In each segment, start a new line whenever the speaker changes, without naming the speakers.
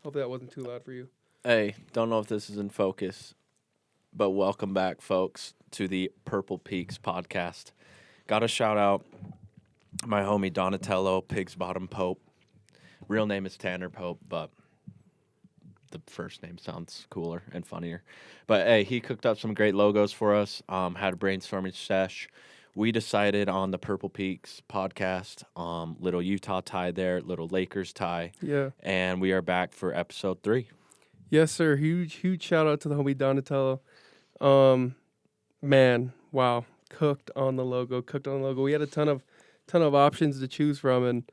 Hopefully that wasn't too loud for you.
Hey, don't know if this is in focus, but welcome back, folks, to the Purple Peaks podcast. Got to shout out my homie Donatello, Pig's Bottom Pope. Real name is Tanner Pope, but the first name sounds cooler and funnier. But hey, he cooked up some great logos for us. Had a brainstorming sesh. We decided on the Purple Peaks podcast, little Utah tie there, little Lakers tie,
Yeah.
and we are back for episode 3.
Yes, sir. Huge shout out to the homie Donatello. Man, wow. Cooked on the logo. We had a ton of options to choose from, and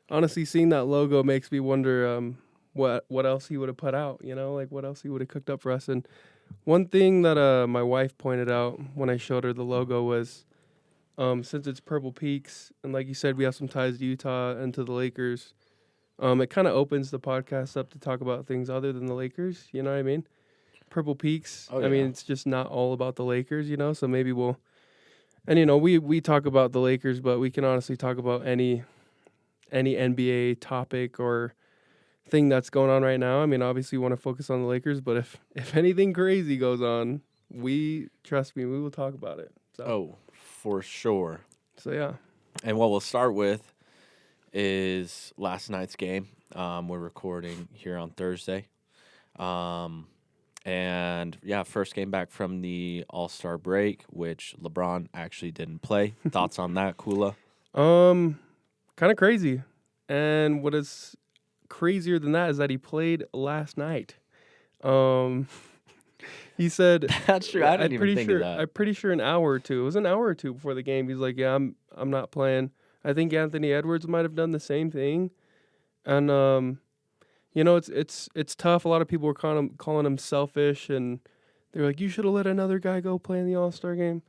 honestly, seeing that logo makes me wonder what else he would have put out. Like what else he would have cooked up for us. And one thing that my wife pointed out when I showed her the logo was, since it's Purple Peaks, and like you said, we have some ties to Utah and to the Lakers. It kind of opens the podcast up to talk about things other than the Lakers. You know what I mean? Purple Peaks.
Oh,
I mean,
yeah.
it's just not all about the Lakers. So maybe we'll. And we talk about the Lakers, but we can honestly talk about any NBA topic or thing that's going on right now. I mean, obviously, we want to focus on the Lakers, but if anything crazy goes on, trust me, we will talk about it. So.
Oh, for sure.
So yeah.
And what we'll start with is last night's game. We're recording here on Thursday. And yeah, first game back from the All-Star break, which LeBron actually didn't play. Thoughts on that, Kula?
Kind of crazy. And what is crazier than that is that he played last night. He said
That's true. I didn't even think of that.
I'm pretty sure an hour or two. It was an hour or two before the game. He's like, "Yeah, I'm not playing." I think Anthony Edwards might have done the same thing. And it's tough. A lot of people were calling him selfish, and they're like, "You should have let another guy go play in the All-Star game."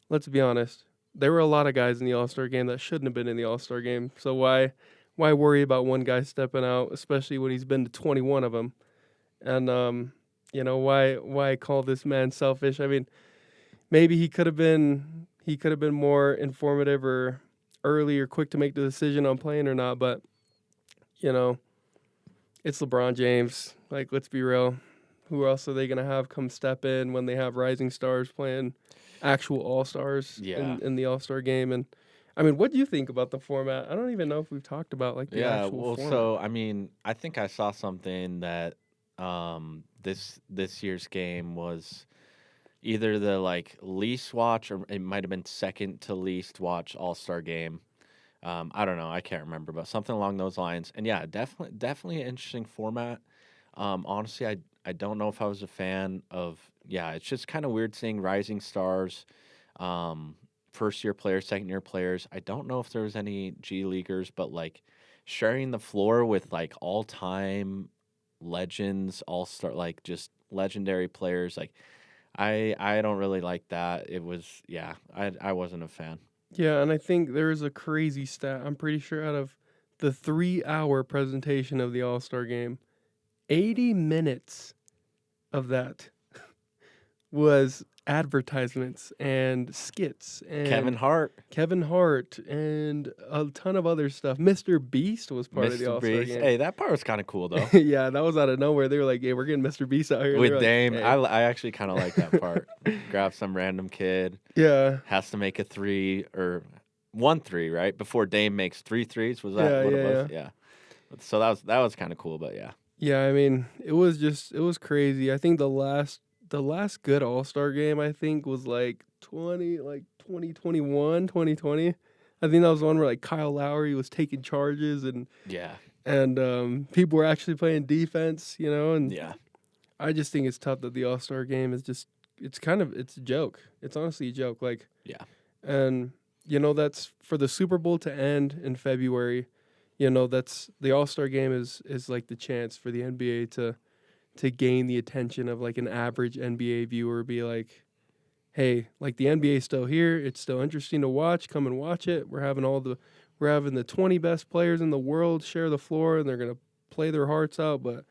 Let's be honest. There were a lot of guys in the All-Star game that shouldn't have been in the All-Star game. So why worry about one guy stepping out, especially when he's been to 21 of them? And why call this man selfish? I mean, maybe he could have been more informative or early or quick to make the decision on playing or not, but it's LeBron James. Like, let's be real. Who else are they going to have come step in when they have rising stars playing actual all-stars in the all-star game? And I mean, what do you think about the format? I don't even know if we've talked about like the actual format.
So I mean, I think I saw something that this year's game was either the like least watch or it might have been second to least watch All-Star game. I don't know, I can't remember, but something along those lines. And yeah, definitely an interesting format. Honestly, I don't know if I was a fan of. Yeah, it's just kind of weird seeing rising stars, first year players, second year players. I don't know if there was any G leaguers, but like sharing the floor with like all time legends, all-star, like just legendary players. Like I don't really like that. It was I wasn't a fan.
Yeah, and I think there is a crazy stat. I'm pretty sure out of the 3-hour presentation of the All-Star game, 80 minutes of that was advertisements and skits and
Kevin Hart
and a ton of other stuff. Mr. Beast was part of the
Mr.
All-Star
Beast.
game.
Hey, that part was kind of cool though.
Yeah, that was out of nowhere. They were like, "Hey, we're getting Mr. Beast out here."
With Dame,
Like, hey.
I actually kind of like that part. Grab some random kid,
Yeah.
has to make a 3 or 1 3, right? Before Dame makes 3 threes. Was that
Yeah,
what
yeah,
it was? Yeah. So that was kind of cool, but yeah.
Yeah, I mean, it was crazy. I think the last good All-Star game I think was like 2021, 2020. I think that was the one where like Kyle Lowry was taking charges and
Yeah.
people were actually playing defense, and
Yeah.
I just think it's tough that the All-Star game is just it's a joke. It's honestly a joke, like.
Yeah.
And that's for the Super Bowl to end in February. That's the All-Star game is like the chance for the NBA to gain the attention of like an average NBA viewer. Be like, hey, like the NBA is still here. It's still interesting to watch. Come and watch it. We're having the 20 best players in the world share the floor, and they're gonna play their hearts out. But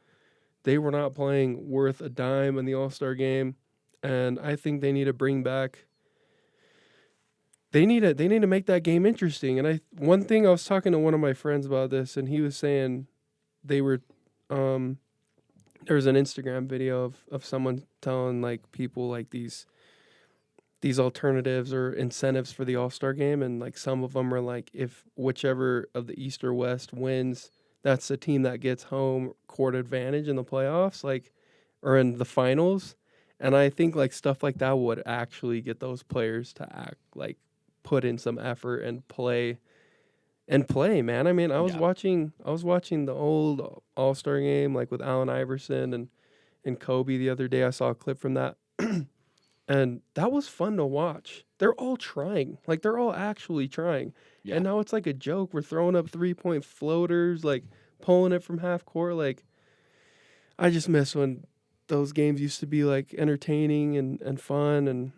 they were not playing worth a dime in the All-Star game, and I think they need to bring back. They need to make that game interesting. And one thing I was talking to one of my friends about this, and he was saying they were There was an Instagram video of someone telling like people like these alternatives or incentives for the All-Star game, and like some of them are like if whichever of the East or West wins, that's the team that gets home court advantage in the playoffs, like or in the finals. And I think like stuff like that would actually get those players to act like put in some effort and play, man. I mean,
Yeah.
I was watching the old All-Star game like with Allen Iverson and Kobe the other day. I saw a clip from that. And that was fun to watch. They're all trying. Like they're all actually trying.
Yeah.
And now it's like a joke. We're throwing up 3-point floaters, like pulling it from half court. Like I just miss when those games used to be like entertaining and fun and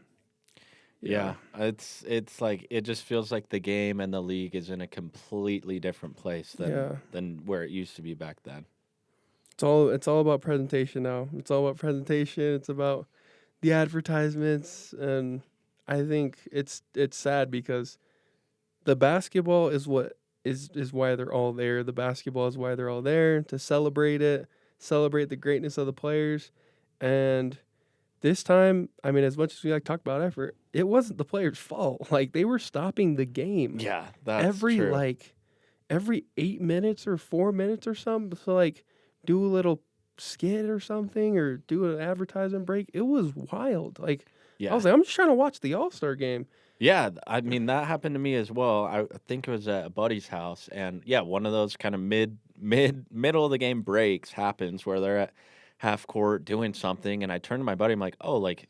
yeah.
Yeah, it's like it just feels like the game and the league is in a completely different place
Yeah.
than where it used to be back then.
It's all about presentation now. It's all about presentation. It's about the advertisements, and I think it's sad because the basketball is what is why they're all there. The basketball is why they're all there to celebrate it, celebrate the greatness of the players. And this time, I mean, as much as we like talk about effort, it wasn't the players' fault. Like they were stopping the game
Yeah, that's
every
true.
like every 8 minutes or 4 minutes or something. So like do a little skit or something or do an advertisement break. It was wild. Like I
Yeah.
was like, I'm just trying to watch the All-Star game.
Yeah, I mean that happened to me as well. I think it was at a buddy's house, and yeah, one of those kind of middle of the game breaks happens where they're at half court doing something, and I turned to my buddy. I'm like, oh, like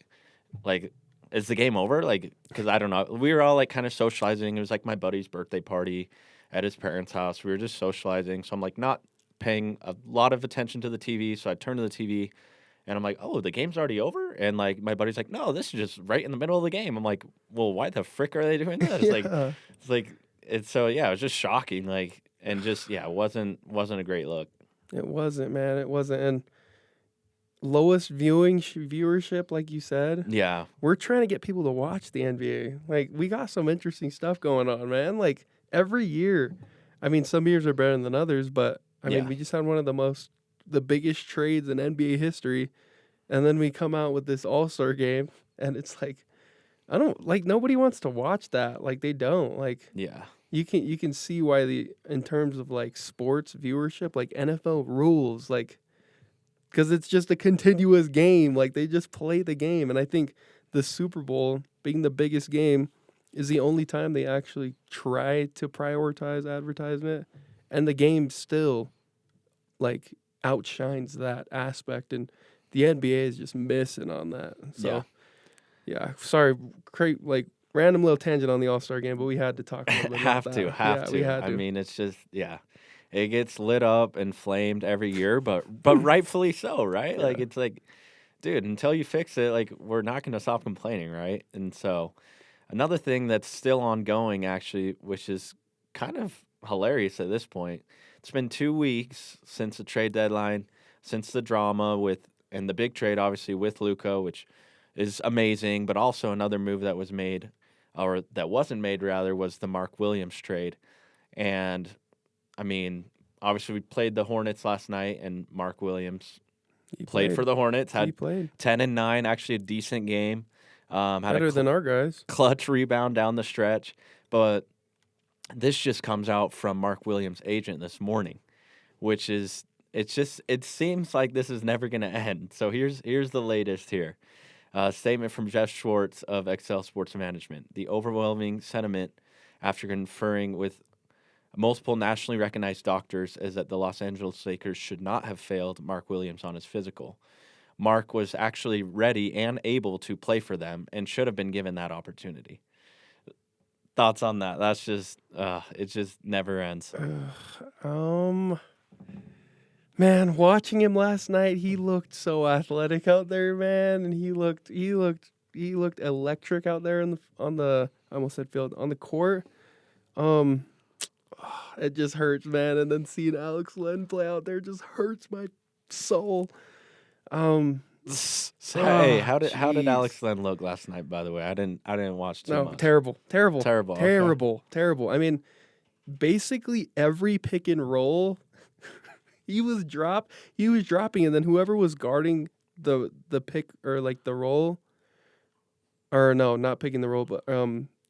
is the game over? Like, because I don't know. We were all like kind of socializing. It was like my buddy's birthday party at his parents' house. We were just socializing, so I'm like not paying a lot of attention to the TV. So I turned to the TV and I'm like, "Oh, the game's already over?" And like my buddy's like, "No, this is just right in the middle of the game." I'm like, "Well, why the frick are they doing this?"
Yeah.
It's like it's so yeah, it was just shocking. Like and just yeah, it wasn't a great look.
It wasn't, man. It wasn't. And lowest viewing viewership, like you said.
Yeah,
We're trying to get people to watch the NBA. Like we got some interesting stuff going on, man. Like every year. I mean, some years are better than others, but I mean,
yeah,
we just had one of the biggest trades in NBA history, and then we come out with this All-Star game, and it's like I don't like nobody wants to watch that. Like they don't. Like
yeah,
you can see why the in terms of like sports viewership, like NFL rules, like because it's just a continuous game. Like they just play the game, and I think the Super Bowl being the biggest game is the only time they actually try to prioritize advertisement, and the game still like outshines that aspect, and the NBA is just missing on that. So yeah, sorry, like random little tangent on the All-Star game, but we had to talk a little bit about that.
have
Yeah,
to.
we had
I
to.
mean, it's just yeah, it gets lit up and flamed every year, but rightfully so, right? Like
Yeah.
it's like, dude, until you fix it, like we're not going to stop complaining, right? And so another thing that's still ongoing, actually, which is kind of hilarious at this point. It's been 2 weeks since the trade deadline, since the drama with and the big trade, obviously with Luca, which is amazing. But also another move that was made, or that wasn't made rather, was the Mark Williams trade. And I mean, obviously we played the Hornets last night, and Mark Williams
He
played for
played.
the Hornets,
He
had
played
10 and 9, actually a decent game. Had a
better than our guys.
clutch rebound down the stretch. But this just comes out from Mark Williams' agent this morning, which is it seems like this is never going to end. So here's the latest here. Statement from Jeff Schwartz of Excel Sports Management. The overwhelming sentiment after conferring with multiple nationally recognized doctors is that the Los Angeles Lakers should not have failed Mark Williams on his physical. Mark was actually ready and able to play for them and should have been given that opportunity. Thoughts on that? That's just it just never ends.
Um, man, watching him last night, he looked so athletic out there, man, and he looked electric out there on the I almost said field on the court. Um, it just hurts, man, and then seeing Alex Len play out there just hurts my soul. Um,
Hey, how did
jeez.
Alex Len look last night? By the way, I didn't watch too
No,
much.
terrible, terrible,
Terrible. Okay.
terrible, terrible. I mean, basically every pick and roll, he was dropping, and then whoever was guarding the pick or like the roll, or no, not picking the roll, but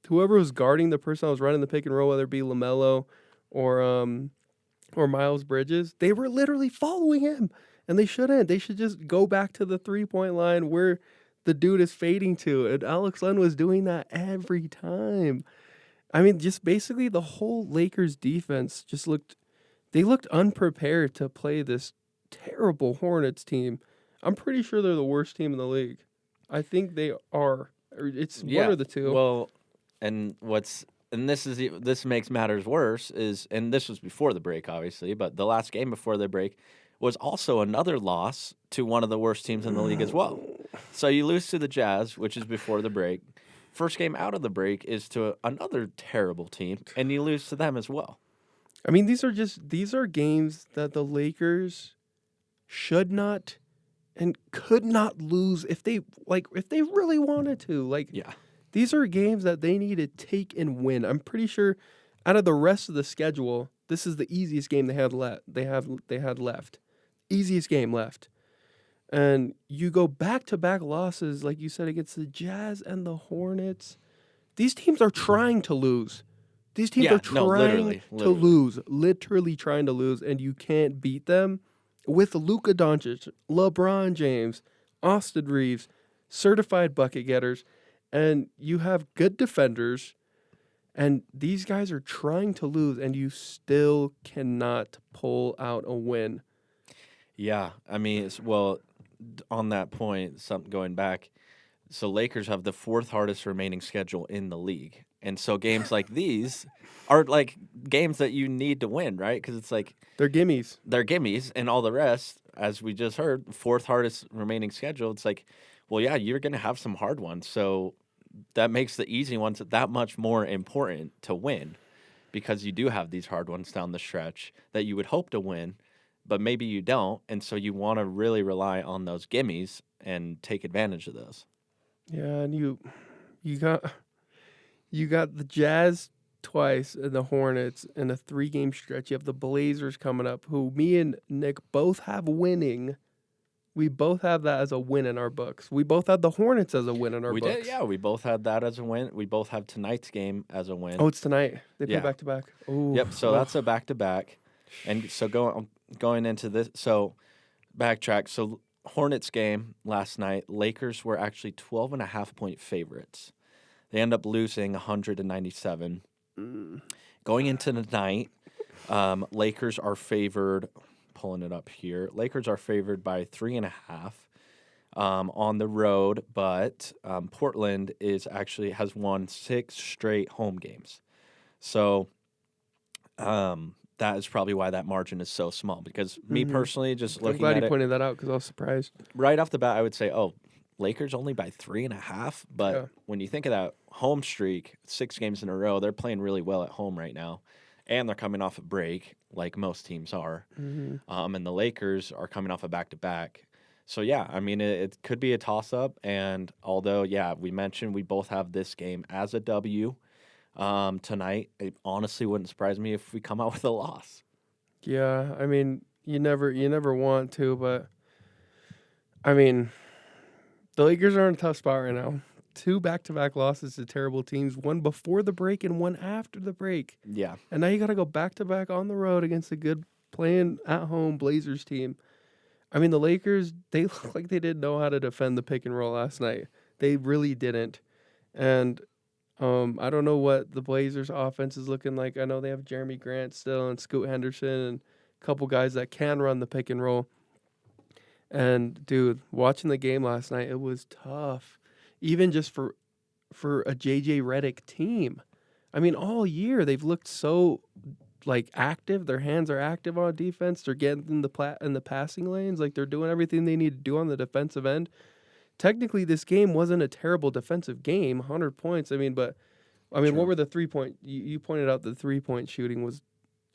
whoever was guarding the person that was running the pick and roll, whether it be LaMelo or Miles Bridges, they were literally following him, and they shouldn't. They should just go back to the 3-point line where the dude is fading to, and Alex Len was doing that every time. I mean, just basically the whole Lakers defense just looked unprepared to play this terrible Hornets team. I'm pretty sure they're the worst team in the league. I think they are. It's one or the two.
Well, and this makes matters worse is, and this was before the break, obviously, but the last game before the break was also another loss to one of the worst teams in the league as well. So you lose to the Jazz, which is before the break. First game out of the break is to another terrible team, and you lose to them as well.
I mean, these are games that the Lakers should not and could not lose if they really wanted to. Like,
Yeah.
these are games that they need to take and win. I'm pretty sure out of the rest of the schedule, this is the easiest game they had left. Easiest game left. And you go back-to-back losses, like you said, against the Jazz and the Hornets. These teams are trying to lose. These teams are trying to lose, literally trying to lose, and you can't beat them with Luka Doncic, LeBron James, Austin Reeves, certified bucket getters, and you have good defenders, and these guys are trying to lose, and you still cannot pull out a win.
Yeah, I mean, on that point, something going back, so Lakers have the fourth hardest remaining schedule in the league. And so games like these are like games that you need to win, right? Because it's like
They're gimmies.
And all the rest, as we just heard, fourth hardest remaining schedule. It's like, well, yeah, you're going to have some hard ones. So that makes the easy ones that much more important to win, because you do have these hard ones down the stretch that you would hope to win, but maybe you don't. And so you want to really rely on those gimmies and take advantage of those.
Yeah, and you got the Jazz twice and the Hornets in a 3-game stretch. You have the Blazers coming up, who me and Nick both have winning. We both have that as a win in our books. We both had the Hornets as a win in our books.
We did, yeah. We both had that as a win. We both have tonight's game as a win.
Oh, it's tonight. They play back-to-back. Ooh.
Yep, so that's a back-to-back. And so going into this, so backtrack. So Hornets game last night, Lakers were actually 12.5-point favorites. They end up losing 197. Going into the night, Lakers are favored. Pulling it up here. Lakers are favored by 3.5 on the road, but Portland has won 6 straight home games. So that is probably why that margin is so small. Because me personally, just looking at it,
I'm glad you pointed that out because I was surprised.
Right off the bat, I would say, Lakers only by 3.5. But when you think of that home streak, 6 games in a row, they're playing really well at home right now. And they're coming off a break, like most teams are. Mm-hmm. And the Lakers are coming off a back-to-back. So, yeah, I mean, it could be a toss-up. And although, we mentioned we both have this game as a W tonight, it honestly wouldn't surprise me if we come out with a loss.
Yeah, I mean, you never want to, but, I mean, the Lakers are in a tough spot right now. 2 back-to-back losses to terrible teams, one before the break and one after the break.
Yeah.
And now you got to go back-to-back on the road against a good playing at-home Blazers team. I mean, the Lakers, they look like they didn't know how to defend the pick and roll last night. They really didn't. And I don't know what the Blazers offense is looking like. I know they have Jeremy Grant still and Scoot Henderson and a couple guys that can run the pick and roll. And, dude, watching the game last night, it was tough. Even just for a JJ Redick team. I mean, all year they've looked so active. Their hands are active on defense. They're getting in the passing lanes. Like, they're doing everything they need to do on the defensive end. Technically, this game wasn't a terrible defensive game, 100 points. What were the 3-point? You pointed out the 3-point shooting was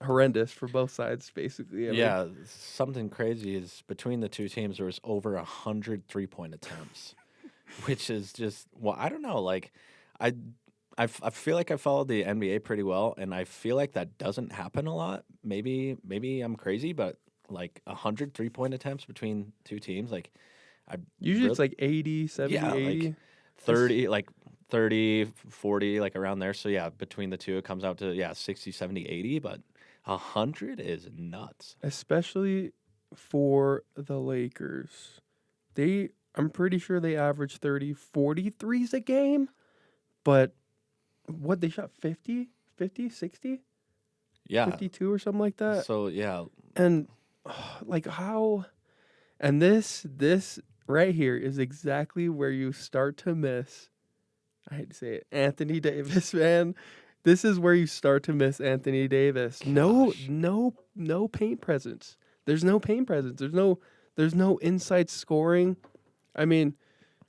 horrendous for both sides, basically.
Something crazy is between the two teams, there was over 100 3-point attempts. Which is just, I don't know. Like, I feel like I followed the NBA pretty well, and I feel like that doesn't happen a lot. Maybe I'm crazy, but like 100 3-point attempts between two teams. Like, I
Usually
really,
it's like 80, 70,
yeah,
80.
like 30, like 30, 40, like around there. So yeah, between the two, it comes out to 60, 70, 80. But 100 is nuts.
Especially for the Lakers. I'm pretty sure they average 30, 43s a game, but what they shot 50, 50, 60,
Yeah.
52 or something like that.
So yeah,
And like how and this right here is exactly where you start to miss. I hate to say it, Anthony Davis, man. This is where you start to miss Anthony Davis.
gosh.
No paint presence. There's no paint presence. There's no inside scoring. I mean,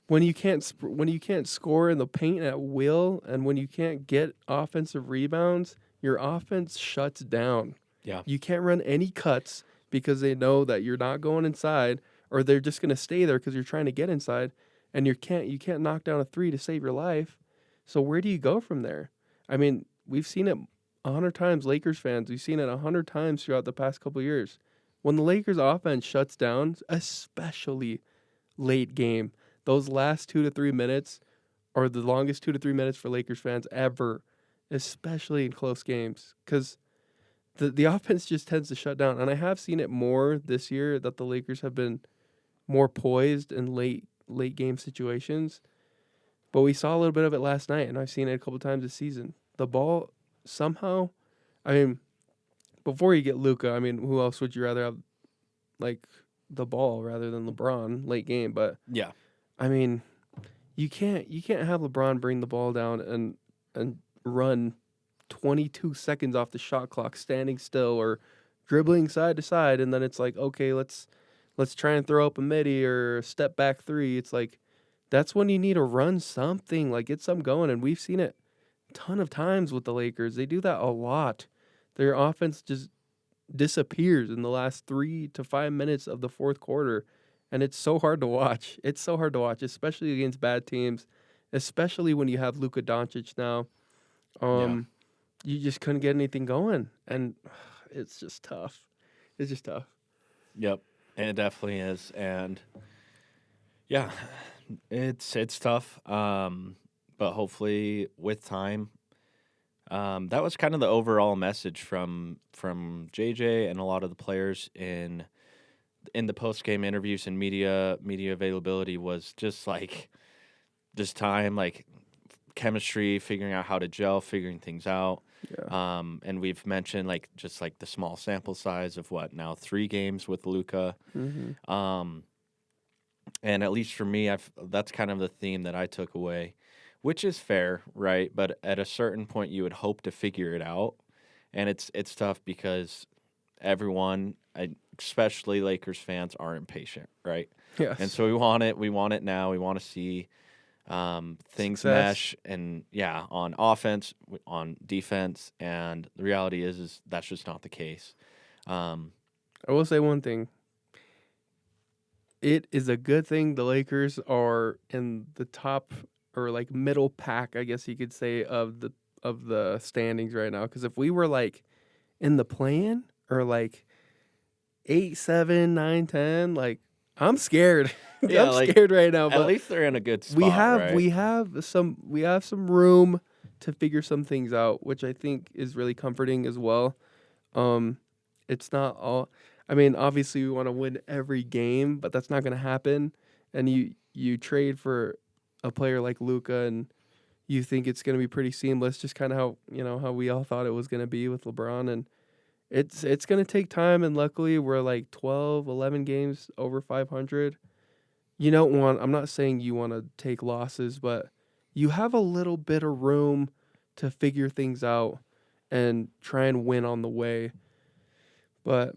when you can't score in the paint at will, and when you can't get offensive rebounds, your offense shuts down.
Yeah.
You can't run any cuts because they know that you're not going inside, or they're just gonna stay there because you're trying to get inside, and you can't knock down a three to save your life. So where do you go from there? I mean, we've seen it 100 times, Lakers fans. We've seen it 100 times throughout the past couple years. When the Lakers offense shuts down, especially late game, those last 2 to 3 minutes are the longest 2 to 3 minutes for Lakers fans ever, especially in close games, because the offense just tends to shut down. And I have seen it more this year that the Lakers have been more poised in late game situations. But we saw a little bit of it last night, and I've seen it a couple times this season. The ball somehow, I mean, before you get Luka, I mean, who else would you rather have, like, the ball rather than LeBron late game? But
Yeah.
I mean, you can't have LeBron bring the ball down and run 22 seconds off the shot clock standing still or dribbling side to side, and then it's like, okay, let's try and throw up a midi or a step back three. It's like that's when you need to run something, like get something going, and we've seen it a ton of times with the Lakers. They do that a lot. Their offense just disappears in the last 3 to 5 minutes of the fourth quarter, and it's so hard to watch. It's so hard to watch, especially against bad teams, especially when you have Luka Doncic now.
Yeah.
You just couldn't get anything going, and it's just tough. It's just tough.
Yep. It definitely is. And yeah, it's tough. But hopefully with time, that was kind of the overall message from JJ and a lot of the players in the post game interviews and media availability, was just like just time, like chemistry, figuring out how to gel, figuring things out.
Yeah.
And we've mentioned like just like the small sample size of what now 3 games with Luka.
Mm-hmm.
And at least for me, that's kind of the theme that I took away, which is fair, right? But at a certain point, you would hope to figure it out, and it's tough because everyone, especially Lakers fans, are impatient, right?
Yes.
And so we want it now. We want to see things
Success.
mesh, and on offense, on defense, and the reality is that's just not the case.
I will say one thing. It is a good thing the Lakers are in the top or like middle pack, I guess you could say, of the standings right now. Because if we were like in the play-in or like 8, 7, 9, 10, like I'm scared.
Yeah,
I'm
like,
scared right now.
At
But
least they're in a good spot.
we
right?
have some room to figure some things out, which I think is really comforting as well. It's not all. I mean, obviously we want to win every game, but that's not going to happen. And you trade for a player like Luka, and you think it's going to be pretty seamless, just kind of how we all thought it was going to be with LeBron. And it's going to take time, and luckily we're like 12, 11 games over 500. You don't want. I'm not saying you want to take losses, but you have a little bit of room to figure things out and try and win on the way. But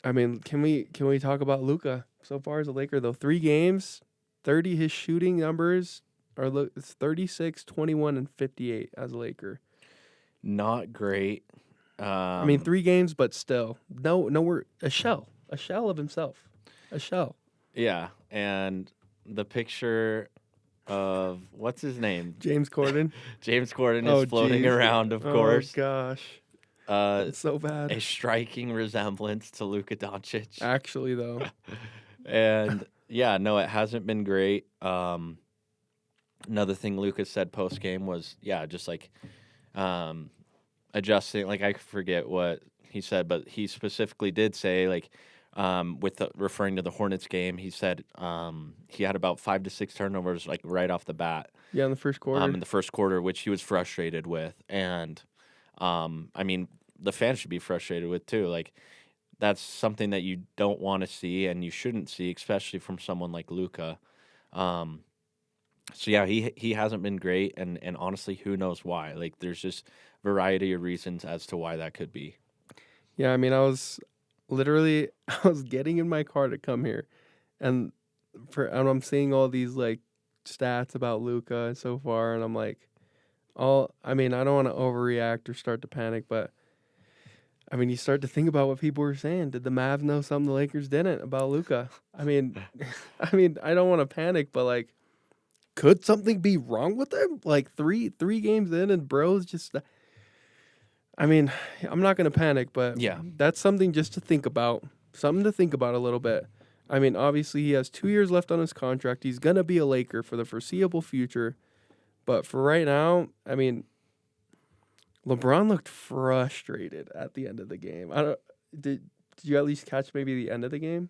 I mean, can we talk about Luka so far as a Laker though? 3 games, 30. His shooting numbers are it's 36, 21, and 58 as a Laker.
Not great.
I mean, 3 games, but still, we're a shell of himself, a shell.
Yeah, and the picture of what's his name?
James Corden.
James Corden
Oh,
is floating
geez.
around, of course.
Oh gosh. It's so bad.
a striking resemblance to Luka Doncic.
Actually, though.
And yeah, no, it hasn't been great. Another thing Lucas said post game was, yeah, just like um, adjusting. Like I forget what he said, but he specifically did say like referring to the Hornets game, he said he had about 5 to 6 turnovers like right off the bat.
Yeah, in the first quarter.
In the first quarter, which he was frustrated with, and I mean the fans should be frustrated with too. Like that's something that you don't want to see and you shouldn't see, especially from someone like Luka. So yeah, he hasn't been great, and honestly, who knows why? Like there's just variety of reasons as to why that could be.
Yeah, I mean, I was getting in my car to come here, and I'm seeing all these like stats about Luca so far, and I'm like, I mean, I don't want to overreact or start to panic, but I mean, you start to think about what people were saying. Did the Mavs know something the Lakers didn't about Luca? I mean, I don't want to panic, but like, could something be wrong with him? Like three games in, and bro's just. I mean, I'm not gonna panic, but
Yeah.
that's something just to think about. Something to think about a little bit. I mean, obviously he has 2 years left on his contract. He's gonna be a Laker for the foreseeable future. But for right now, I mean, LeBron looked frustrated at the end of the game. Did you at least catch maybe the end of the game?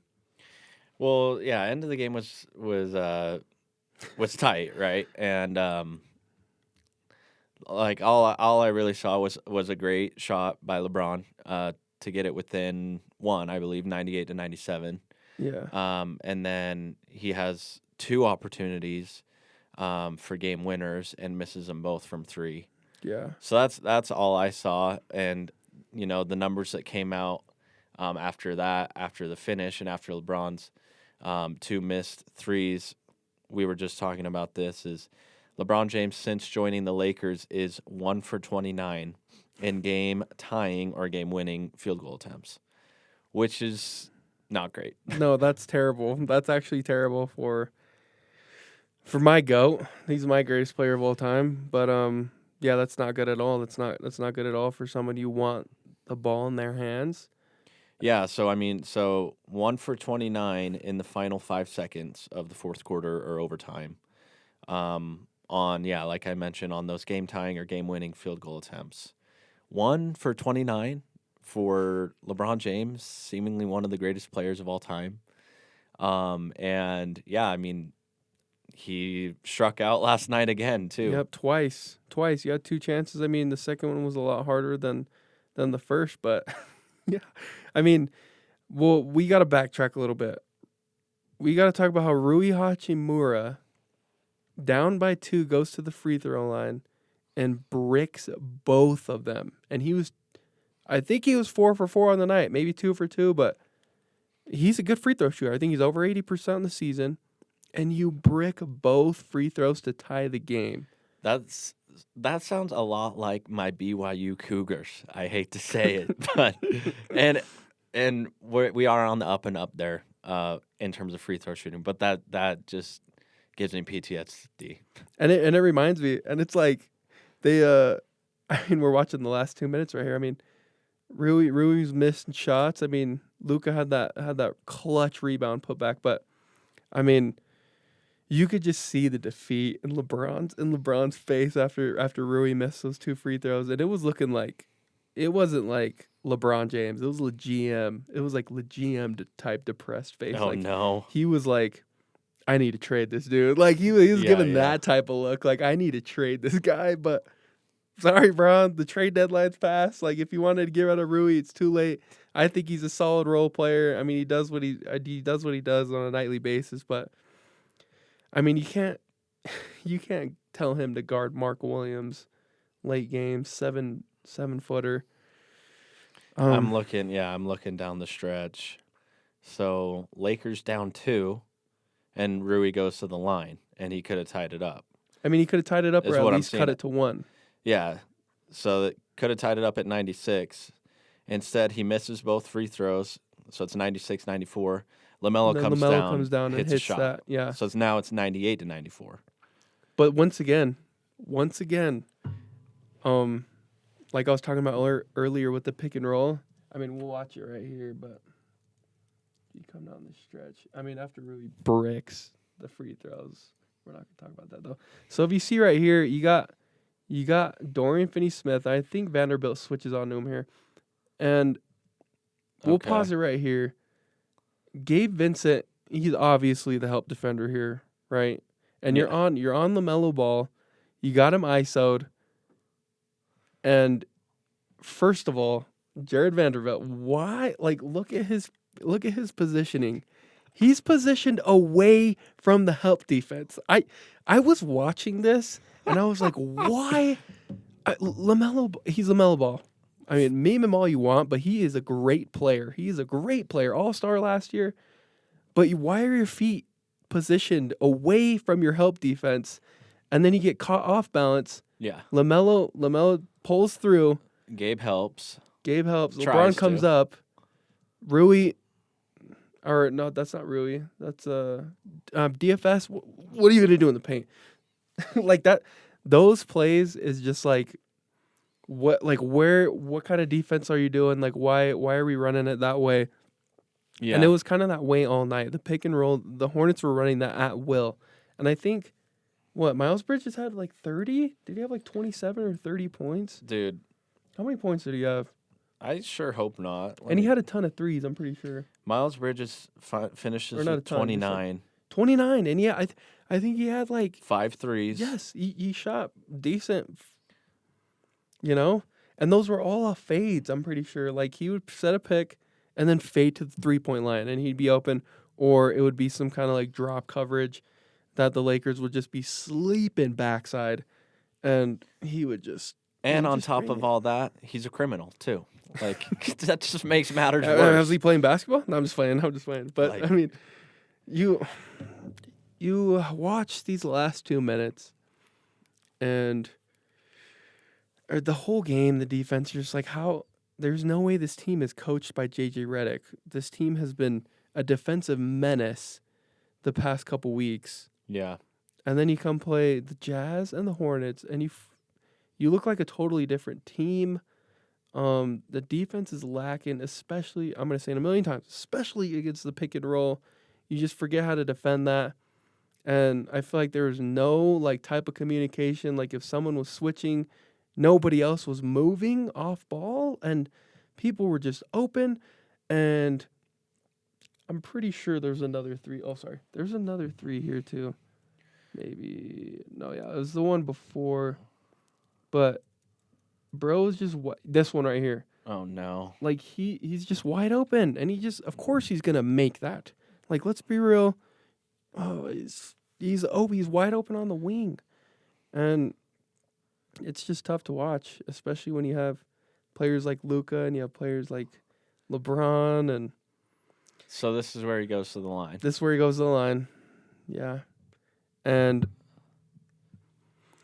Well, yeah, end of the game was tight, right? And like all I really saw was a great shot by LeBron to get it within one, I believe, 98 to 97.
Yeah.
And then he has 2 opportunities for game winners and misses them both from 3.
Yeah.
So that's all I saw, and you know the numbers that came out after that, after the finish, and after LeBron's 2 missed threes. We were just talking about this. Is LeBron James since joining the Lakers is 1 for 29 in game tying or game winning field goal attempts, which is not great.
No, that's terrible. That's actually terrible for my GOAT. He's my greatest player of all time. But yeah, that's not good at all. That's not good at all for someone you want the ball in their hands.
Yeah, so I mean, 1 for 29 in the final 5 seconds of the fourth quarter or overtime. Like I mentioned, on those game tying or game winning field goal attempts. 1 for 29 for LeBron James, seemingly one of the greatest players of all time. And yeah, I mean, he struck out last night again too.
Yep, twice. You had 2 chances. I mean, the second one was a lot harder than the first, but yeah. I mean, well, we got to backtrack a little bit. We got to talk about how Rui Hachimura, down by 2, goes to the free throw line and bricks both of them. And I think he was 4 for 4 on the night, maybe 2 for 2, but he's a good free throw shooter. I think he's over 80% in the season. And you brick both free throws to tie the game.
That sounds a lot like my BYU Cougars. I hate to say it, but and we are on the up and up there in terms of free throw shooting. But that just gives me PTSD.
And it reminds me, and it's like they I mean, we're watching the last 2 minutes right here. I mean, Rui's missed shots. I mean, Luka had that clutch rebound put back, but I mean, you could just see the defeat in LeBron's face after Rui missed those 2 free throws, and it was looking like it wasn't like LeBron James. It was the GM. It was like the GM type depressed face.
Oh
like,
no,
he was like, I need to trade this dude. Like he was giving that type of look. Like I need to trade this guy, but sorry, Bron. The trade deadline's passed. Like if you wanted to get rid of Rui, it's too late. I think he's a solid role player. I mean, he does what he does on a nightly basis, but. I mean, you can't tell him to guard Mark Williams late game 7-footer.
I'm looking down the stretch. So Lakers down 2, and Rui goes to the line, and he could have tied it up.
I mean, he could have tied it up or at least cut it to 1.
Yeah, so that could have tied it up at 96. Instead, he misses both free throws, so it's 96-94. LaMelo comes down
and hits
a shot.
that. Yeah.
So it's 98 to 94.
But once again, like I was talking about earlier with the pick and roll. I mean, we'll watch it right here, but you come down the stretch. I mean, after Rui bricks the free throws, we're not gonna talk about that though. So if you see right here, you got Dorian Finney-Smith. I think Vanderbilt switches on to him here, and we'll
Okay.
pause it right here. Gabe Vincent, he's obviously the help defender here, right? And you're on LaMelo Ball. You got him ISO'd. And first of all, Jared Vanderbilt, why? Like, look at his positioning. He's positioned away from the help defense. I was watching this and I was like, why? He's LaMelo Ball. I mean, meme him all you want, but he is a great player. He is a great player, All-Star last year. But why are your feet positioned away from your help defense, and then you get caught off balance?
Yeah.
LaMelo pulls through.
Gabe helps.
LeBron comes up. Rui, or no, that's not Rui. That's DFS. What are you gonna do in the paint? Like that. Those plays is just like. What kind of defense are you doing? Like why are we running it that way?
Yeah.
And it was kind of that way all night. The pick and roll, the Hornets were running that at will. And I think Miles Bridges had like 30? Did he have like 27 or 30 points?
Dude,
How many points did he have?
I sure hope not.
And he had a ton of threes, I'm pretty sure.
Miles Bridges finishes
Or not
with
a ton,
29.
29. And yeah, I think he had like
5 threes.
yes, he shot decent. You know? And those were all off fades, I'm pretty sure. Like, he would set a pick and then fade to the three-point line, and he'd be open. Or it would be some kind of, like, drop coverage that the Lakers would just be sleeping backside. And he would just...
And on
just
top
bring
of
it.
all that, he's a criminal, too. Like, that just makes matters
Was
worse.
he playing basketball? No, I'm just playing. But,
Like-
I mean, you watch these last 2 minutes, and... or the whole game, the defense, you're just like, how? There's no way this team is coached by J.J. Redick. This team has been a defensive menace the past couple weeks.
Yeah.
And then you come play the Jazz and the Hornets, and you look like a totally different team. The defense is lacking, especially, I'm going to say it a million times, especially against the pick and roll. You just forget how to defend that. And I feel like there was no like type of communication. Like if someone was switching, nobody else was moving off ball, and people were just open. And I'm pretty sure there's another three. Oh, sorry. There's another three here too. Maybe. No, yeah. It was the one before. But bro's just this one right here.
Oh, no.
Like he's just wide open, and of course he's going to make that. Like, let's be real. Oh, he's wide open on the wing. And it's just tough to watch, especially when you have players like Luka and you have players like LeBron, and
So this is where he goes to the line.
this is where he goes to the line. Yeah. And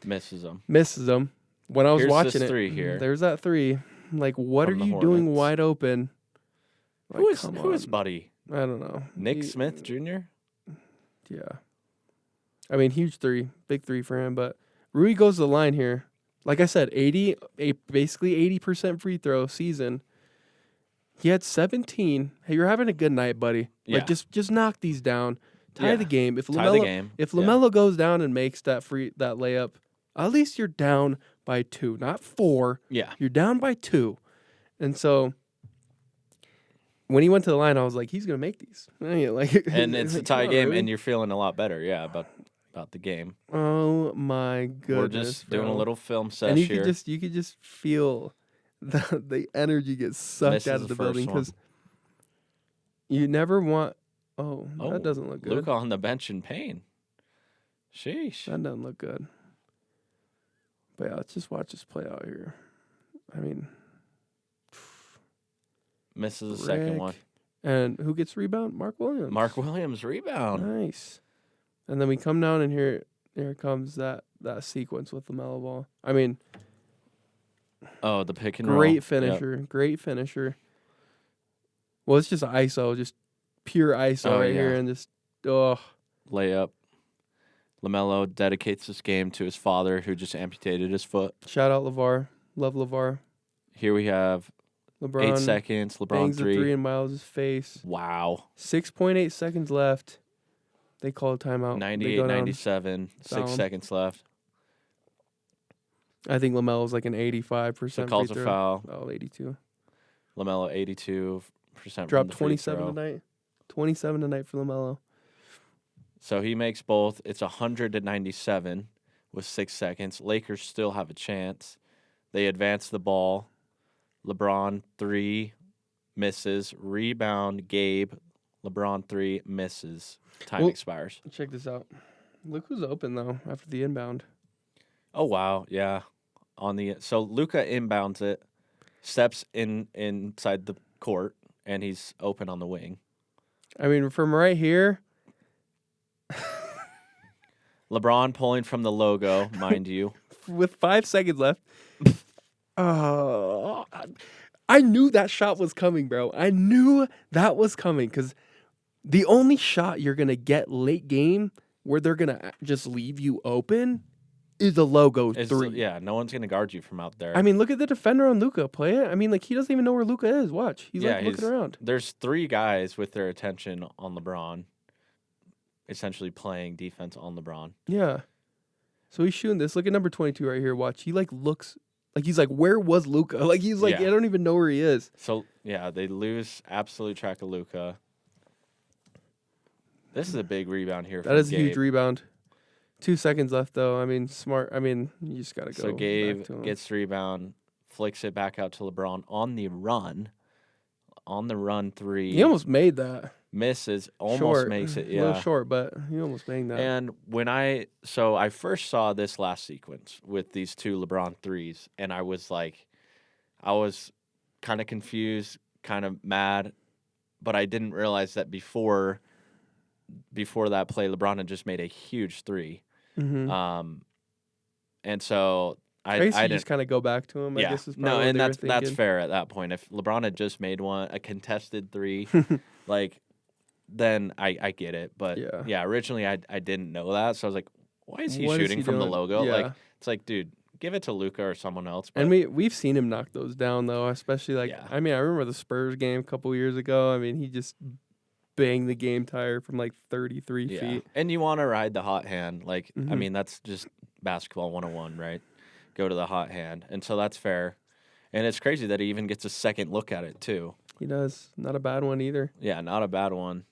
Misses him.
When I was
Here's
watching
this
it,
three here.
there's that three. Like, what
From
are
the
you doing
Hornets.
wide open? Like,
Who is Buddy?
I don't know.
Nick Smith Jr.?
Yeah. I mean, huge three. Big three for him. But Rui goes to the line here. Like I said, basically 80% free throw season. He had 17. Hey, you're having a good night, buddy.
Yeah.
Like, just knock these down. Tie
Yeah.
the game. If
Tie the game.
If
Yeah.
LaMelo goes down and makes that layup, at least you're down by 2, not 4.
Yeah.
You're down by 2. And so when he went to the line, I was like, he's gonna make these.
And it's a
like,
tie
come on,
game,
Rui.
and you're feeling a lot better, about the game.
Oh my goodness!
We're just doing a
bro.
little film sesh
and you
here.
could just feel the energy get sucked
Misses
out of
the
the building
first one.
because you never want. Oh,
Oh,
that doesn't look good.
Luka on the bench in pain. Sheesh.
That doesn't look good. But yeah, let's just watch this play out here. I mean,
Misses the second
Rick.
one.
And who gets rebound? Mark Williams.
Mark Williams rebound.
Nice. And then we come down, and here comes that sequence with LaMelo Ball. I mean,
Oh, the pick and roll.
great
Yep.
finisher. Great finisher. Well, it's just ISO, just pure ISO
Oh,
right here,
yeah.
and just
Layup. LaMelo dedicates this game to his father, who just amputated his foot.
shout out LeVar. Love LeVar.
Here we have 8
LeBron
seconds. LeBron
bangs the 3
3.
in Miles' face.
Wow.
6.8 seconds left. They call a timeout. They go down.
98-97. 6
Foul 'em.
seconds left.
I think LaMelo's like an 85%
So
free
calls a
throw.
foul.
Oh, 82.
LaMelo 82% from
Dropped
the free
27
throw.
tonight. 27 tonight for LaMelo.
So he makes both. It's 100-97 with 6 seconds. Lakers still have a chance. They advance the ball. LeBron 3 misses. Rebound Gabe. LeBron 3 misses. Time expires.
Check this out. Look who's open though after the inbound.
Oh wow, yeah. So Luka inbounds it, steps inside the court, and he's open on the wing.
I mean, from right here.
LeBron pulling from the logo, mind you.
With 5 seconds left. Oh, I knew that shot was coming, bro. I knew that was coming because the only shot you're going to get late game where they're going to just leave you open is a logo 3.
Yeah, no one's going to guard you from out there.
I mean, look at the defender on Luka. Play it. I mean, like, he doesn't even know where Luka is. Watch. He's looking around.
There's 3 guys with their attention on LeBron, essentially playing defense on LeBron.
Yeah. So he's shooting this. Look at number 22 right here. Watch. He, like, looks like he's like, where was Luka? Like, he's like, I don't even know where he is.
So, yeah, they lose absolute track of Luka. This is a big rebound here.
That is a huge rebound. 2 seconds left, though. I mean, smart. I mean, you just got to go.
So Gabe
back to him.
gets the rebound, flicks it back out to LeBron on the run. On the run 3.
He almost made that.
Misses, almost
short.
makes it,
A little short, but he almost made that.
And when I first saw this last sequence with these 2 LeBron 3s, and I was kind of confused, kind of mad, but I didn't realize that before that play, LeBron had just made a huge 3.
Mm-hmm.
And so I
didn't
just
kind of go back to him.
Yeah,
I guess is
no,
what
and
they were
that's
thinking.
fair at that point. If LeBron had just made a contested 3, like, then I get it. But yeah, originally I didn't know that, so I was like, why is he shooting from the logo?
Yeah.
Like, it's like, dude, give it to Luka or someone else. But
And we've seen him knock those down though, especially like I mean, I remember the Spurs game a couple years ago. I mean, he just banged the game tire from like 33 feet.
And you want to ride the hot hand. Like, I mean, that's just basketball 101, right? Go to the hot hand. And so that's fair. And it's crazy that he even gets a second look at it too.
He does. Not a bad one either.
Yeah, not a bad one.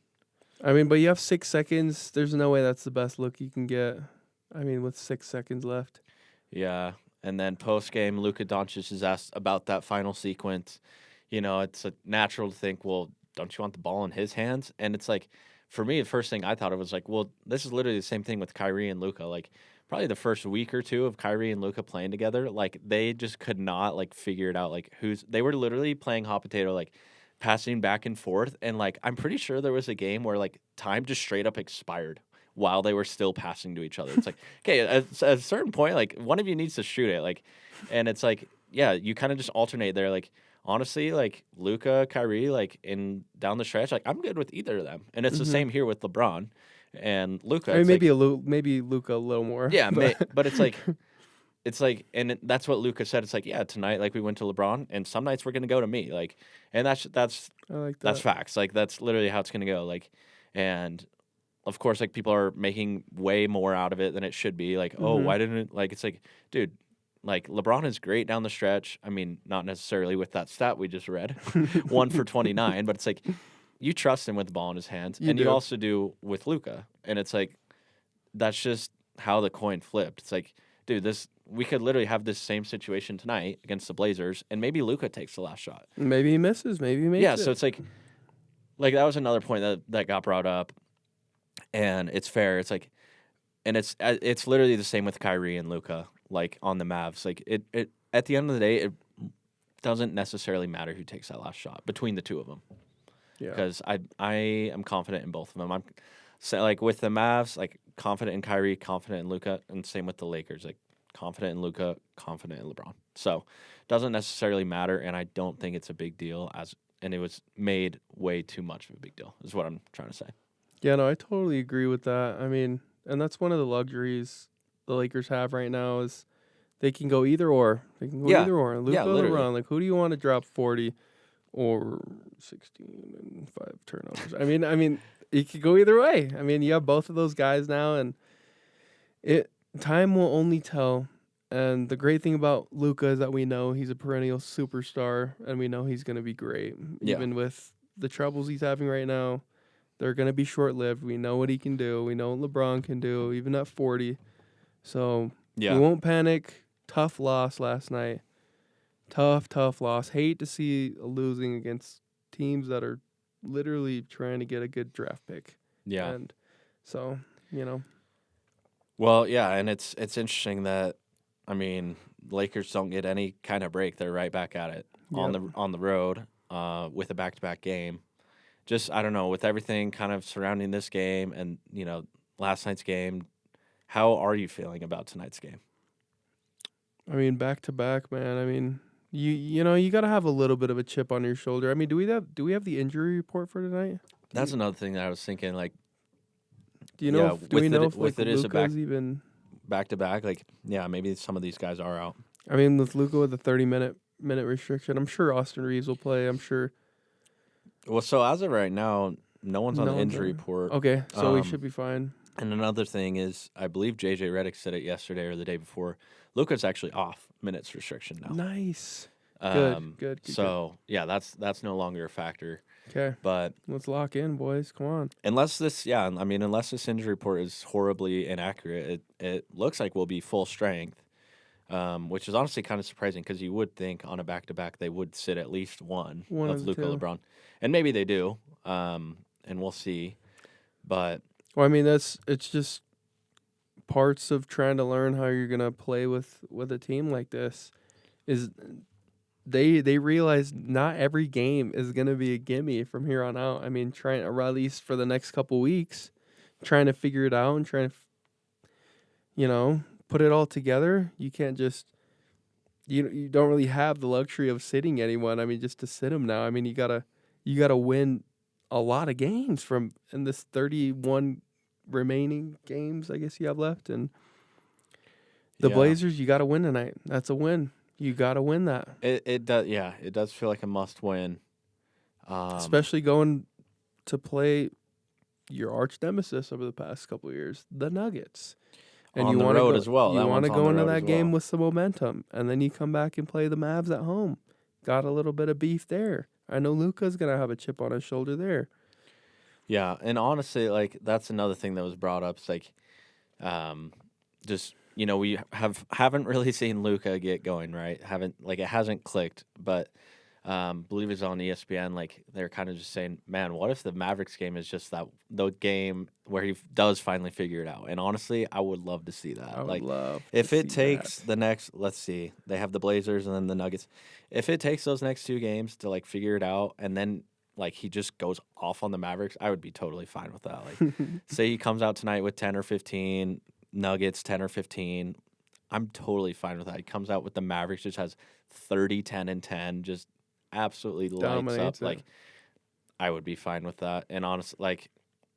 I mean, but you have 6 seconds. There's no way that's the best look you can get. I mean, with 6 seconds left.
Yeah. And then post-game, Luka Doncic is asked about that final sequence. You know, it's natural to think, well, don't you want the ball in his hands? And it's like, for me, the first thing I thought of was like, well, this is literally the same thing with Kyrie and Luka. Like, probably the first week or 2 of Kyrie and Luka playing together, like, they just could not, like, figure it out. Like, they were literally playing hot potato, like, passing back and forth. And, like, I'm pretty sure there was a game where, like, time just straight up expired while they were still passing to each other. It's like, okay, at a certain point, like, one of you needs to shoot it. Like, and it's like, yeah, you kind of just alternate there. Like, honestly, like, Luka, Kyrie, like, in down the stretch, like, I'm good with either of them. And it's the same here with LeBron and Luka.
I mean, maybe Luka a little more.
Yeah, but it's like, and that's what Luka said. It's like, yeah, tonight, like, we went to LeBron, and some nights we're gonna go to me. Like, and that's
I like that.
that's facts. Like, that's literally how it's gonna go. Like, and of course, like, people are making way more out of it than it should be. Like, oh, why didn't it? Like, it's like, dude, like, LeBron is great down the stretch. I mean, not necessarily with that stat we just read, 1 for 29, but it's like, you trust him with the ball in his hands, and you also do with Luka. And it's like, that's just how the coin flipped. It's like, dude, we could literally have this same situation tonight against the Blazers, and maybe Luka takes the last shot.
Maybe he misses. Maybe he makes it.
Yeah, so it's like that was another point that got brought up, and it's fair. It's like, and it's literally the same with Kyrie and Luka, like, on the Mavs. Like, it at the end of the day, it doesn't necessarily matter who takes that last shot between the two of them.
Yeah.
Because I am confident in both of them. I'm like, with the Mavs, like, confident in Kyrie, confident in Luka, and same with the Lakers, like, confident in Luka, confident in LeBron. So doesn't necessarily matter, and I don't think it's a big deal and it was made way too much of a big deal, is what I'm trying to say.
Yeah, no, I totally agree with that. I mean, and that's one of the luxuries the Lakers have right now is They can go either or. They can go
Yeah.
either or. Luka
Yeah,
or
literally.
LeBron. Like, who do you want to drop 40 or 16 and 5 turnovers? I mean, it could go either way. I mean, you have both of those guys now, and it time will only tell. And the great thing about Luka is that we know he's a perennial superstar, and we know he's going to be great,
Yeah.
even with the troubles he's having right now. They're going to be short-lived. We know what he can do. We know what LeBron can do, even at 40. So we
Yeah.
won't panic. Tough loss last night. Tough loss. Hate to see a losing against teams that are literally trying to get a good draft pick.
Yeah.
And so, you know.
Well, yeah, and it's interesting that, I mean, Lakers don't get any kind of break. They're right back at it on
Yep.
the road with a back-to-back game. Just, I don't know, with everything kind of surrounding this game and, last night's game, how are you feeling about tonight's game?
I mean, back to back, man. I mean, you got to have a little bit of a chip on your shoulder. I mean, do we have the injury report for tonight?
That's another thing that I was thinking, like,
Do you know?
yeah,
Do we know if
with
like
it is a
Luka's even?
back-to-back, like, yeah, maybe some of these guys are out.
I mean, with Luka with a 30-minute restriction, I'm sure Austin Reeves will play. I'm sure.
Well, so as of right now, no one's on
No
the
one's
injury
on.
report.
Okay, so we
Um,
should be fine.
And another thing is, I believe J.J. Redick said it yesterday or the day before, Luka's actually off minutes restriction now.
Nice.
Um,
Good.
So, yeah, that's no longer a factor.
Okay,
But
let's lock in, boys. Come on.
unless this injury report is horribly inaccurate, it looks like we'll be full strength, which is honestly kind of surprising because you would think on a back-to-back they would sit at least one
One
of
of the
Luka
two.
LeBron. And maybe they do, and we'll see. But,
Well, I mean, it's just parts of trying to learn how you're gonna play with a team like this. Is they realize not every game is gonna be a gimme from here on out. I mean, or at least for the next couple weeks, trying to figure it out and trying to, put it all together. You can't just you don't really have the luxury of sitting anyone. I mean, just to sit them now. I mean, you gotta win a lot of games from in this 31 remaining games I guess you have left, and the
yeah.
Blazers, you gotta win tonight. That's a win. You gotta win that.
It does, yeah, it does feel like a must win.
Especially going to play your arch nemesis over the past couple of years, the Nuggets. And
on
you
the
want to
road
go,
as well.
you
That
want to
one's on
go
the
into
road
that
as
game
well.
with some momentum, and then you come back and play the Mavs at home. Got a little bit of beef there. I know Luka's gonna have a chip on his shoulder there.
Yeah, and honestly, like that's another thing that was brought up. It's like, just we haven't really seen Luka get going right. It hasn't clicked. But believe it's on ESPN. Like they're kind of just saying, man, what if the Mavericks game is just the game where he does finally figure it out? And honestly, I would love to see that.
I would
Like
love
if
to
it
see
takes
that.
the next, let's see, they have the Blazers and then the Nuggets. If it takes those next two games to like figure it out, and then like he just goes off on the Mavericks, I would be totally fine with that. Like, say he comes out tonight with 10 or 15, Nuggets 10 or 15. I'm totally fine with that. He comes out with the Mavericks, just has 30, 10, and 10, just absolutely lights up.
Dominates it.
Like, I would be fine with that. And honestly, like,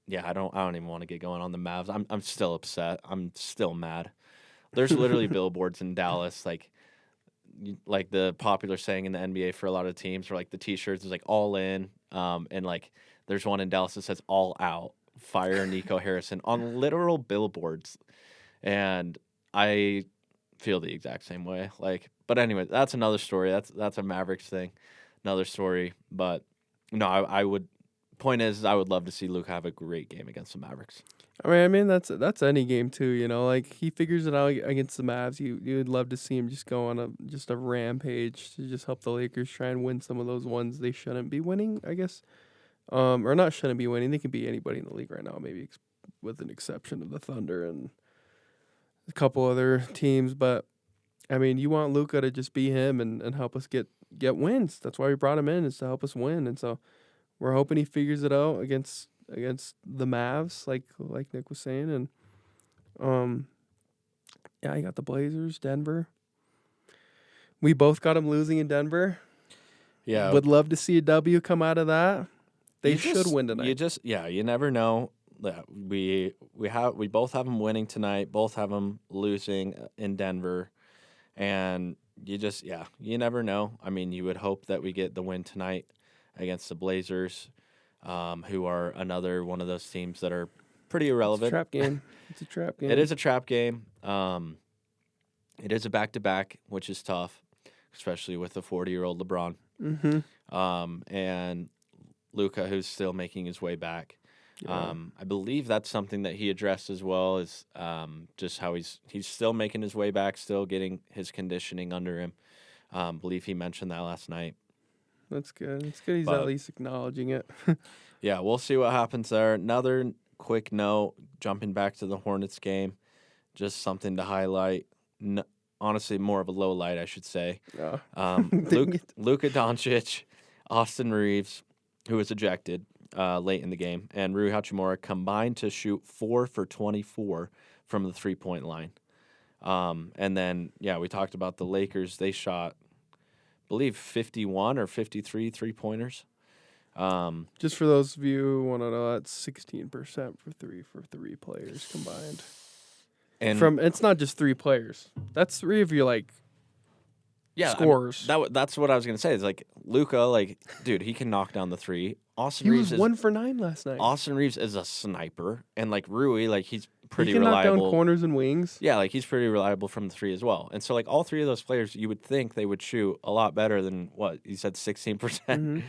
yeah, I don't even want to get going on the Mavs. I'm still upset. I'm still mad. There's literally billboards in Dallas, like the popular saying in the NBA for a lot of teams, or like the T-shirts is like all in, and like there's one in Dallas that says all out, fire Nico Harrison on literal billboards, and I feel the exact same way. Like, but anyway, that's another story. That's a Mavericks thing, another story. But no, I would. Point is, I would love to see Luke have a great game against the Mavericks.
I mean that's any game too. Like he figures it out against the Mavs. You'd love to see him just go on a rampage to just help the Lakers try and win some of those ones they shouldn't be winning. I guess, or not shouldn't be winning. They can beat anybody in the league right now, maybe with an exception of the Thunder and a couple other teams. But I mean, you want Luka to just be him and help us get wins. That's why we brought him in, is to help us win. And so we're hoping he figures it out against the Mavs, like Nick was saying, and yeah, I got the Blazers, Denver. We both got them losing in Denver.
Yeah,
Would love to see a W come out of that. They should win tonight.
You never know. Yeah, we both have them winning tonight. Both have them losing in Denver. And you never know. I mean, you would hope that we get the win tonight against the Blazers, who are another one of those teams that are pretty
It's a
irrelevant.
trap game. It's a trap game.
It is a trap game. It is a back-to-back, which is tough, especially with the 40-year-old LeBron. And Luka, who's still making his way back.
Yeah.
I believe that's something that he addressed as well, is just how he's still making his way back, still getting his conditioning under him. Believe he mentioned that last night.
That's good. It's good he's
But-
at least acknowledging it.
Yeah, we'll see what happens there. Another quick note, jumping back to the Hornets game, just something to highlight. Honestly, more of a low light, I should say.
Dang it.
Luka Doncic, Austin Reeves, who was ejected late in the game, and Rui Hachimura combined to shoot 4 for 24 from the three-point line. And then, we talked about the Lakers. They shot, I believe, 51 or 53 three-pointers.
Just for those of you who want to know, that's 16% for three players combined.
And
It's not just 3 players. That's 3 of your scorers.
That's what I was gonna say. Is like Luka, dude, he can knock down the three. Austin
He
Reeves
was 1 for 9 last night.
Austin Reeves is a sniper, and Rui, he's pretty
he can
reliable.
knock down corners and wings.
Yeah, he's pretty reliable from the three as well. And so all 3 of those players, you would think they would shoot a lot better than what you said, 16%.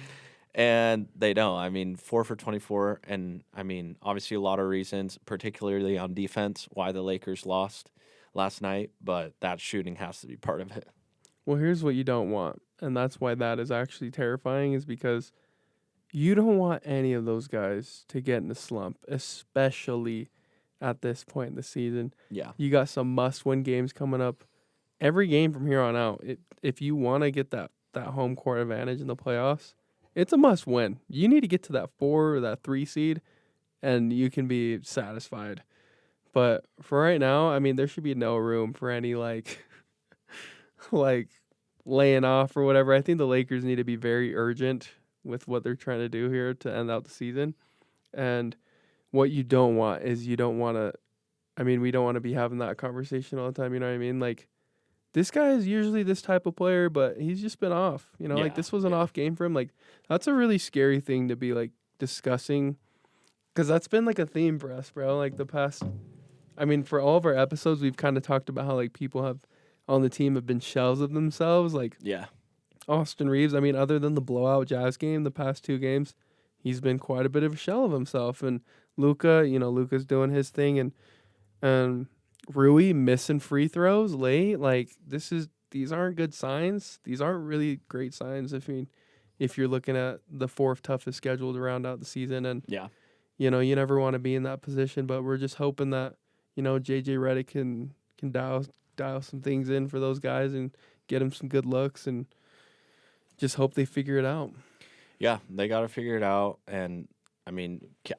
And they don't. I mean, 4 for 24. And I mean, obviously a lot of reasons, particularly on defense, why the Lakers lost last night. But that shooting has to be part of it.
Well, here's what you don't want. And that's why that is actually terrifying, is because you don't want any of those guys to get in a slump, especially at this point in the season.
Yeah.
You got some must-win games coming up. Every game from here on out, if you want to get that home court advantage in the playoffs, it's a must-win. You need to get to that 4 or that 3 seed, and you can be satisfied. But for right now, I mean, there should be no room for any laying off or whatever. I think the Lakers need to be very urgent with what they're trying to do here to end out the season. And what you don't want is we don't want to be having that conversation all the time. You know what I mean? This guy is usually this type of player, but he's just been off. This was an off game for him. That's a really scary thing to be discussing, because that's been a theme for us, bro. The past, for all of our episodes, we've kind of talked about how people on the team have been shells of themselves.
Yeah.
Austin Reeves, other than the blowout Jazz game, the past 2 games, he's been quite a bit of a shell of himself. And Luka, Luka's doing his thing, and Rui missing free throws late. These aren't good signs. These aren't really great signs if you're looking at the 4th toughest schedule to round out the season. And you never want to be in that position, but we're just hoping that JJ Redick can dial some things in for those guys and get them some good looks, and just hope they figure it out.
Yeah, they got to figure it out. And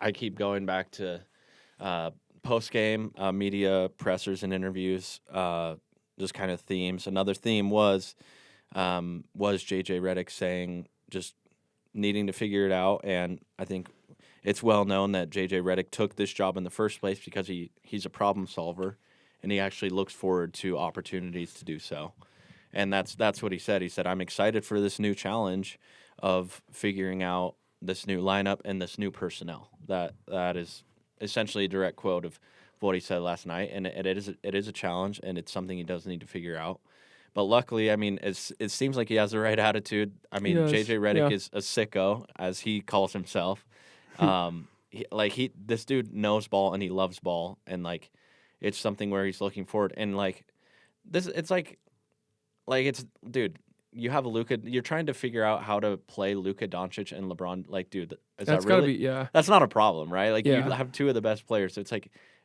I keep going back to post-game media pressers and interviews, just kind of themes. Another theme was JJ Redick saying just needing to figure it out. And I think it's well known that JJ Redick took this job in the first place because he's a problem solver, and he actually looks forward to opportunities to do so. And that's what he said. He said, "I'm excited for this new challenge of figuring out this new lineup and this new personnel." That is essentially a direct quote of what he said last night, and it is a challenge, and it's something he does need to figure out. But luckily, it seems like he has the right attitude. JJ Redick is a sicko, as he calls himself. This dude knows ball and he loves ball, and it's something where he's looking forward. And dude, you have Luka. You're trying to figure out how to play Luka Doncic and LeBron. Dude,
That's
that really?
gotta be, yeah.
That's not a problem, right? You
Yeah.
have 2 of the best players. So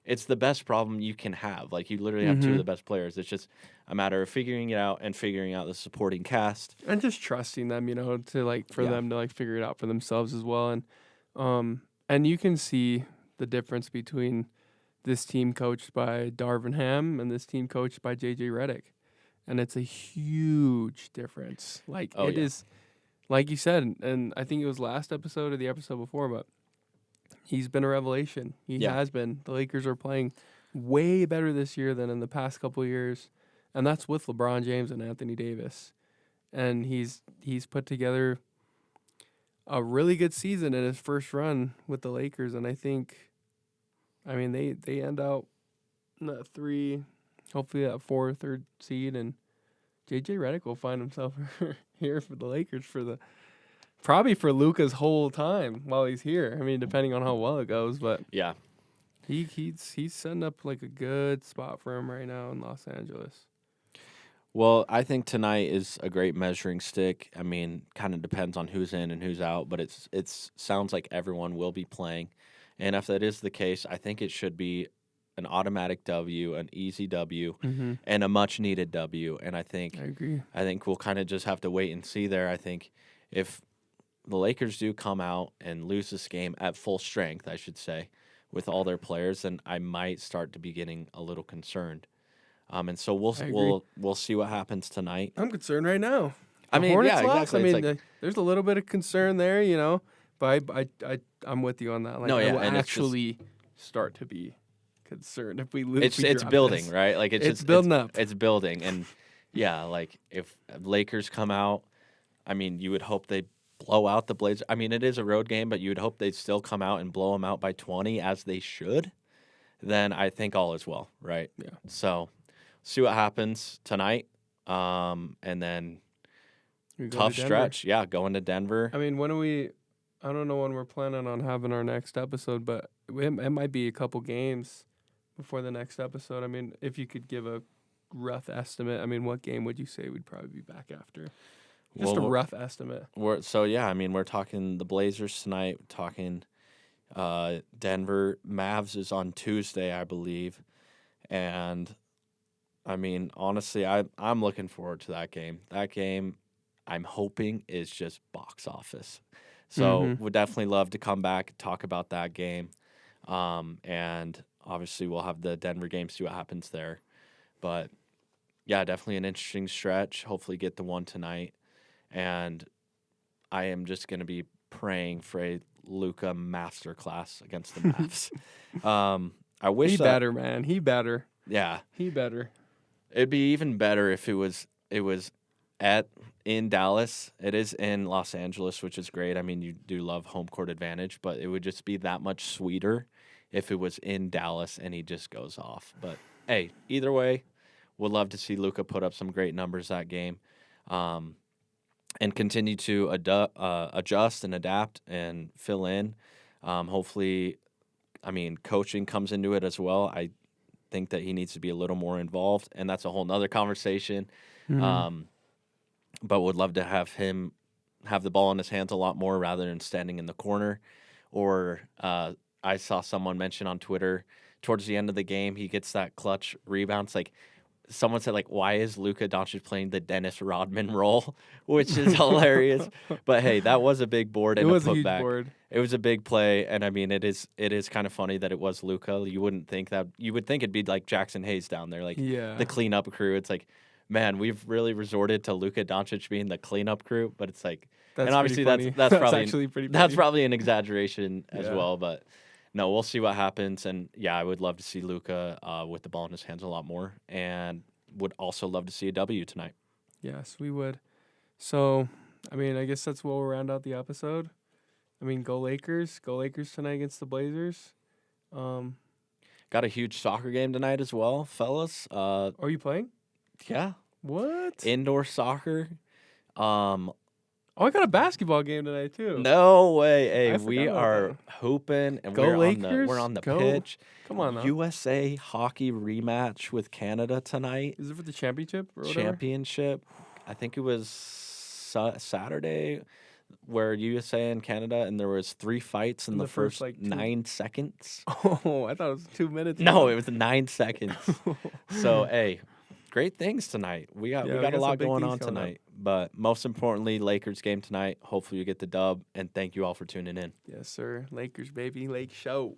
it's the best problem you can have. You literally have 2 of the best players. It's just a matter of figuring it out and figuring out the supporting cast.
And just trusting them, to for them to figure it out for themselves as well. And you can see the difference between this team coached by Darvin Ham and this team coached by JJ Redick. And it's a huge difference. It is, like you said, and I think it was last episode or the episode before, but he's been a revelation. He has been. The Lakers are playing way better this year than in the past couple of years. and that's with LeBron James and Anthony Davis. And he's put together a really good season in his first run with the Lakers, and I think, I mean, they end out in that 3, hopefully that 4 third seed, and JJ Redick will find himself here for the Lakers probably for Luka's whole time while he's here. I mean, depending on how well it goes, but
Yeah.
he's setting up like a good spot for him right now in Los Angeles.
Well, I think tonight is a great measuring stick. I mean, kind of depends on who's in and who's out, but it's sounds like everyone will be playing. And if that is the case, I think it should be an automatic W, an easy W,
Mm-hmm.
and a much needed W. And I
agree.
think we'll kind of just have to wait and see there. I think if the Lakers do come out and lose this game at full strength, I should say, with all their players, then I might start to be getting a little concerned. And so we'll see what happens tonight.
I'm concerned right now.
I
The
mean,
Hornets
yeah,
lost.
exactly.
I
It's
mean, there's a little bit of concern there, but I'm with you on that. Like,
No,
I
yeah,
will
and it's just-
actually start to be concerned if we lose.
It's building, right? Like
It's
just
building up.
It's building, and yeah, like if Lakers come out, I mean, you would hope they blow out the Blazers. I mean, it is a road game, but you would hope they'd still come out and blow them out by 20 as they should. Then I think all is well, right?
Yeah.
So see what happens tonight, and then
We go
tough
to Denver.
stretch. Yeah, going to Denver.
I mean, I don't know when we're planning on having our next episode, but it might be a couple games before the next episode. I mean, if you could give a rough estimate, I mean, what game would you say we'd probably be back after? Just
Well,
a rough estimate.
We're talking the Blazers tonight. We're talking Denver. Mavs is on Tuesday, I believe, and I mean, honestly, I'm looking forward to that game. That game, I'm hoping, is just box office. So
Mhm.
would definitely love to come back and talk about that game, and obviously we'll have the Denver game, see what happens there. But yeah, definitely an interesting stretch. Hopefully, get the one tonight. And I am just going to be praying for a Luka masterclass against the Mavs. I wish
He
that,
better, man. He better.
yeah,
He better.
it'd be even better if it was in Dallas. It is in Los Angeles, which is great. I mean, you do love home court advantage, but it would just be that much sweeter if it was in Dallas and he just goes off. But hey, either way, would love to see Luka put up some great numbers that game. And continue to adjust and adapt and fill in. Hopefully, I mean, coaching comes into it as well. I think that he needs to be a little more involved, and that's a whole nother conversation.
Mhm.
But would love to have him have the ball in his hands a lot more rather than standing in the corner. Or I saw someone mention on Twitter towards the end of the game, he gets that clutch rebound. It's like, someone said, like, why is Luka Doncic playing the Dennis Rodman role, which is hilarious. But hey, that was a big board
It
and
was
a
a huge
putback.
board.
It was a big play, and I mean, it is kind of funny that it was Luka. You would think it'd be like Jackson Hayes down there, like
Yeah.
the cleanup crew. It's like, man, we've really resorted to Luka Doncic being the cleanup crew, but it's like,
That's
and obviously
pretty funny.
that's probably
actually pretty funny.
that's probably an exaggeration as
Yeah.
well, but no, we'll see what happens. And yeah, I would love to see Luka with the ball in his hands a lot more, and would also love to see a W tonight.
Yes, we would. So, I mean, I guess that's where we'll round out the episode. I mean, go Lakers. Go Lakers tonight against the Blazers.
Got a huge soccer game tonight as well, fellas.
Are you playing?
Yeah,
What?
indoor soccer.
Oh, I got a basketball game tonight, too.
No way. Hey,
I
we
forgot about
are
that.
hooping and
Go
we're
Lakers.
on the
Go.
pitch.
Come on now.
USA hockey rematch with Canada tonight.
Is it for the championship or whatever?
Championship. I think it was Saturday where USA and Canada, and there was 3 fights in the first
like, 2
9 seconds.
Oh, I thought it was 2 minutes.
No, it was 9 seconds. So, hey, great things tonight. We got
Yeah, we
a
got some
lot
big
going
things
on
coming up.
tonight. But most importantly, Lakers game tonight. Hopefully you get the dub, and thank you all for tuning in.
Yes, sir. Lakers, baby. Lake Show.